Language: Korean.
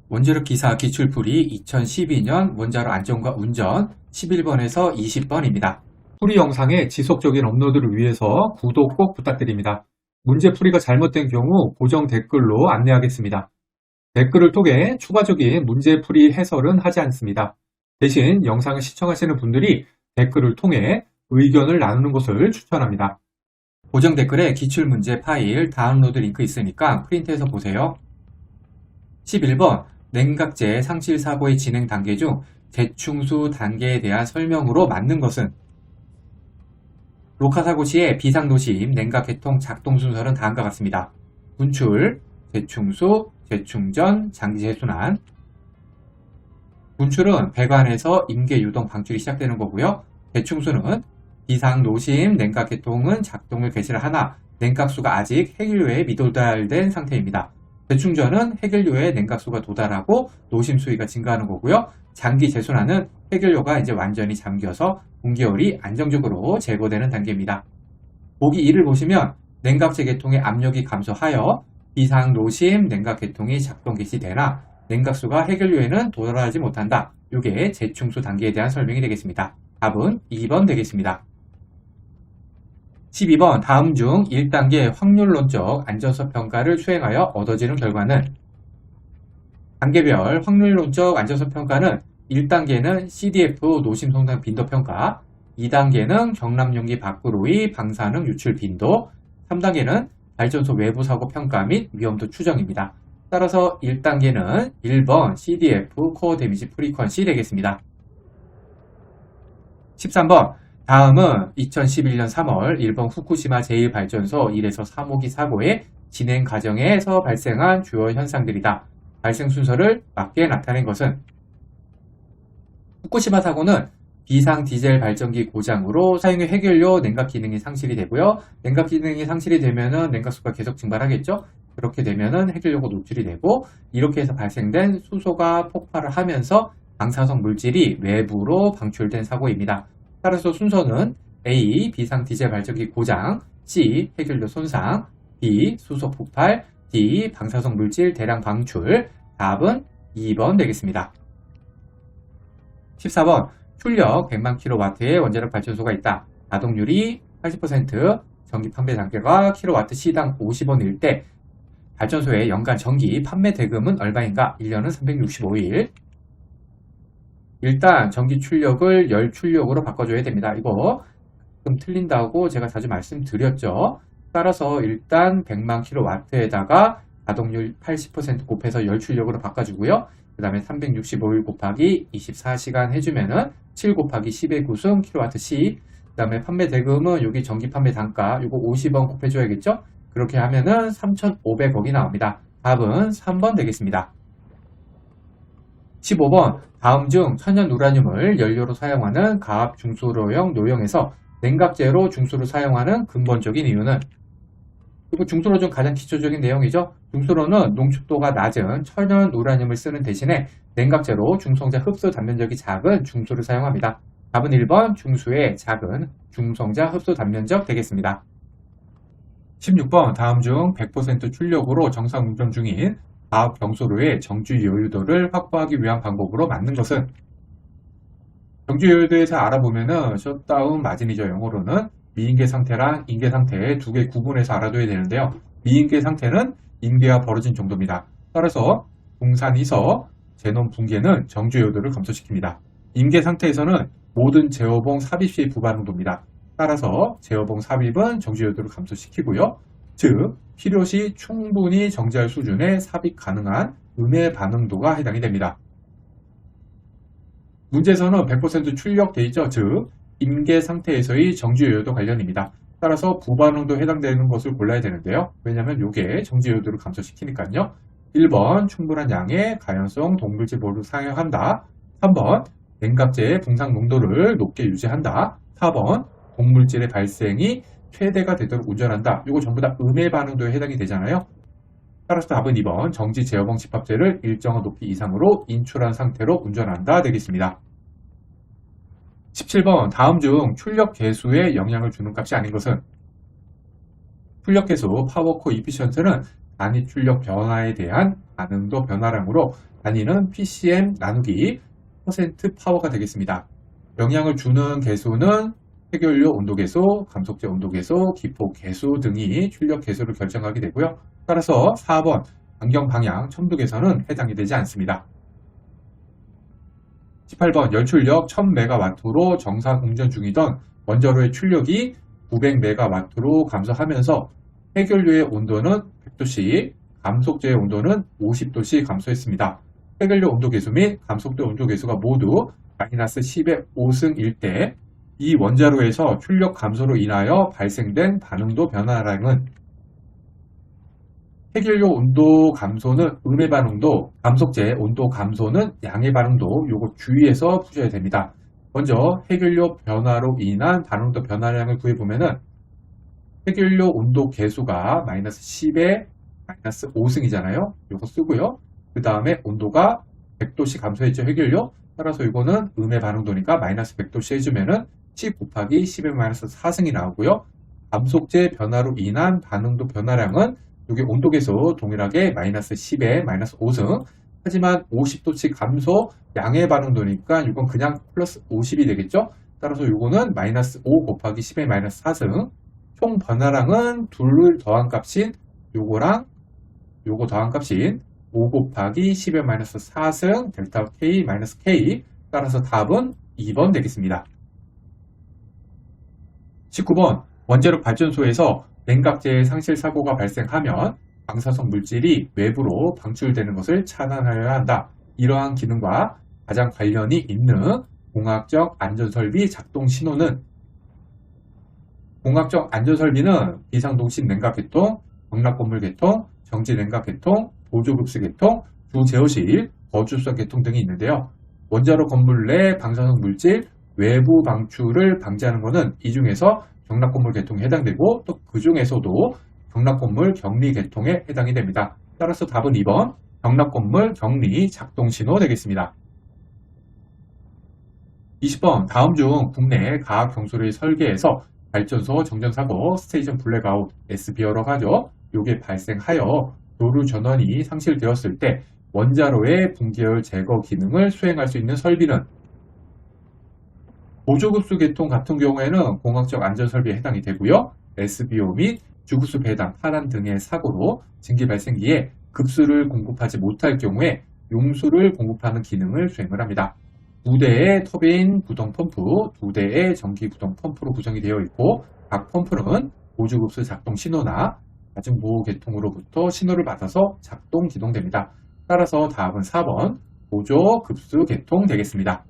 원자력 기사 기출풀이 2012년 원자로 안전과 운전 11번에서 20번입니다. 풀이 영상의 지속적인 업로드를 위해서 구독 꼭 부탁드립니다. 문제 풀이가 잘못된 경우 고정 댓글로 안내하겠습니다. 댓글을 통해 추가적인 문제 풀이 해설은 하지 않습니다. 대신 영상을 시청하시는 분들이 댓글을 통해 의견을 나누는 것을 추천합니다. 고정 댓글에 기출문제 파일 다운로드 링크 있으니까 프린트해서 보세요. 11번 냉각제 상실 사고의 진행 단계 중 재충수 단계에 대한 설명으로 맞는 것은 로카 사고 시의 비상노심 냉각 개통 작동 순서는 다음과 같습니다. 분출, 재충수, 재충전, 장기 재순환. 분출은 배관에서 임계 유동 방출이 시작되는 거고요. 재충수는 비상노심 냉각 개통은 작동을 개시를 하나 냉각수가 아직 해결료에 미도달된 상태입니다. 재충전은 해결료에 냉각수가 도달하고 노심 수위가 증가하는 거고요. 장기 재순환은 해결료가 이제 완전히 잠겨서 공기열이 안정적으로 제거되는 단계입니다. 보기 2를 보시면 냉각제 계통의 압력이 감소하여 비상노심 냉각 계통이 작동 개시되나 냉각수가 해결료에는 도달하지 못한다. 이게 재충수 단계에 대한 설명이 되겠습니다. 답은 2번 되겠습니다. 12번 다음 중 1단계 확률론적 안전성 평가를 수행하여 얻어지는 결과는 단계별 확률론적 안전성 평가는 1단계는 CDF 노심 성장 빈도 평가, 2단계는 경납용기 밖으로의 방사능 유출 빈도, 3단계는 발전소 외부 사고 평가 및 위험도 추정입니다. 따라서 1단계는 1번 CDF 코어 데미지 프리퀀시 되겠습니다. 13번 다음은 2011년 3월 일본 후쿠시마 제1발전소 1에서 3호기 사고의 진행 과정에서 발생한 주요 현상들이다. 발생 순서를 맞게 나타낸 것은 후쿠시마 사고는 비상 디젤 발전기 고장으로 사용의 해결료 냉각 기능이 상실이 되고요. 냉각 기능이 상실이 되면은 냉각수가 계속 증발하겠죠. 그렇게 되면은 해결료가 노출이 되고 이렇게 해서 발생된 수소가 폭발을 하면서 방사성 물질이 외부로 방출된 사고입니다. 따라서 순서는 A. 비상 디젤 발전기 고장, C. 해결료 손상, D. 수소 폭발, D. 방사성 물질 대량 방출. 답은 2번 되겠습니다. 14번 출력 100만 kW의 원자력 발전소가 있다. 가동률이 80%, 전기 판매 단가가 kW 시당 50원일 때 발전소의 연간 전기 판매 대금은 얼마인가? 1년은 365일. 일단 전기 출력을 열 출력으로 바꿔줘야 됩니다. 이거 좀 틀린다고 제가 자주 말씀드렸죠. 따라서 일단 100만 kW에다가 가동률 80% 곱해서 열 출력으로 바꿔주고요. 그 다음에 365일 곱하기 24시간 해주면은 7 곱하기 10의 구승 kWh. 그 다음에 판매 대금은 여기 전기 판매 단가 이거 50원 곱해줘야겠죠. 그렇게 하면은 3,500억이 나옵니다. 답은 3번 되겠습니다. 15번 다음 중 천연 우라늄을 연료로 사용하는 가압 중수로용 노형에서 냉각제로 중수를 사용하는 근본적인 이유는 그리고 중수로 중 가장 기초적인 내용이죠. 중수로는 농축도가 낮은 천연 우라늄을 쓰는 대신에 냉각제로 중성자 흡수 단면적이 작은 중수를 사용합니다. 답은 1번 중수의 작은 중성자 흡수 단면적 되겠습니다. 16번 다음 중 100% 출력으로 정상 운전 중인 가압 경수로의 정주 여유도를 확보하기 위한 방법으로 맞는 것은 정주 여유도에서 알아보면은 셧다운 마진이죠. 영어로는 미인계 상태랑 인계 상태 두 개 구분해서 알아둬야 되는데요. 미인계 상태는 인계가 벌어진 정도입니다. 따라서 동산이서 제논 붕괴는 정주 여유도를 감소시킵니다. 인계 상태에서는 모든 제어봉 삽입 시 부반응도입니다. 따라서 제어봉 삽입은 정주 여유도를 감소시키고요. 즉 필요시 충분히 정지할 수준의 삽입 가능한 음의 반응도가 해당이 됩니다. 문제에서는 100% 출력돼 있죠. 즉 임계 상태에서의 정지 여유도 관련입니다. 따라서 부반응도 해당되는 것을 골라야 되는데요. 왜냐하면 이게 정지 여유도를 감소시키니까요. 1번 충분한 양의 가연성 동물질 모를 사용한다. 3번 냉각제의 붕상 농도를 높게 유지한다. 4번 동물질의 발생이 최대가 되도록 운전한다. 이거 전부 다 음의 반응도에 해당이 되잖아요. 따라서 답은 2번 정지 제어봉 집합제를 일정한 높이 이상으로 인출한 상태로 운전한다 되겠습니다. 17번 다음 중 출력 계수에 영향을 주는 값이 아닌 것은 출력 계수 파워코 이피션트는 단위 출력 변화에 대한 반응도 변화량으로 나뉘는 PCM 나누기 퍼센트 파워가 되겠습니다. 영향을 주는 계수는 해결료 온도 계수, 감속제 온도 계수, 기포 계수 등이 출력 계수를 결정하게 되고요. 따라서 4번 반경 방향 첨도 계산은 해당이 되지 않습니다. 18번 열출력 1000MW로 정상 운전 중이던 원자로의 출력이 900MW로 감소하면서 해결료의 온도는 100도씩, 감속제의 온도는 50도씩 감소했습니다. 해결료 온도 계수 및 감속제 온도 계수가 모두 마이너스 10의 5승일 때 이 원자로에서 출력 감소로 인하여 발생된 반응도 변화량은 해결료 온도 감소는 음의 반응도, 감속제 온도 감소는 양의 반응도 요거 주의해서 푸셔야 됩니다. 먼저 해결료 변화로 인한 반응도 변화량을 구해보면은 해결료 온도 계수가 마이너스 10에 마이너스 5승이잖아요. 요거 쓰고요. 그 다음에 온도가 100도씩 감소했죠. 해결료. 따라서 이거는 음의 반응도니까 마이너스 100도씩 해주면은 10 곱하기 10의 마이너스 4승이 나오고요. 감속제 변화로 인한 반응도 변화량은 여기 온도 계수 동일하게 마이너스 10에 마이너스 5승. 하지만 50도씩 감소 양의 반응도니까 이건 그냥 플러스 50이 되겠죠. 따라서 이거는 마이너스 5 곱하기 10의 마이너스 4승. 총 변화량은 둘을 더한 값인 요거랑 요거 더한 값인 5 곱하기 10의 마이너스 4승 델타 K 마이너스 K. 따라서 답은 2번 되겠습니다. 19번 원자력 발전소에서 냉각제의 상실 사고가 발생하면 방사성 물질이 외부로 방출되는 것을 차단하여야 한다. 이러한 기능과 가장 관련이 있는 공학적 안전설비 작동 신호는 공학적 안전설비는 비상동식 냉각계통, 경락건물 계통, 정지 냉각계통, 보조급수 계통, 주제어실, 거주수소 계통 등이 있는데요. 원자로 건물 내 방사성 물질 외부 방출을 방지하는 것은 이 중에서 경락건물 계통에 해당되고 또 그 중에서도 경락건물 격리 계통에 해당이 됩니다. 따라서 답은 2번 경락건물 격리 작동신호 되겠습니다. 20번 다음 중 국내 과학 경수로의 설계에서 발전소 정전사고, 스테이션 블랙아웃, SB어라고 하죠. 요게 발생하여 교류 전원이 상실되었을 때 원자로의 붕괴열 제거 기능을 수행할 수 있는 설비는 보조급수 계통 같은 경우에는 공학적 안전설비에 해당이 되고요. SBO 및 주급수 배당, 파란 등의 사고로 증기 발생기에 급수를 공급하지 못할 경우에 용수를 공급하는 기능을 수행을 합니다. 2대의 터빈 구동 펌프, 2대의 전기 구동 펌프로 구성이 되어 있고 각 펌프는 보조급수 작동 신호나 가중 보호 계통으로부터 신호를 받아서 작동, 기동됩니다. 따라서 답은 4번 보조급수 계통 되겠습니다.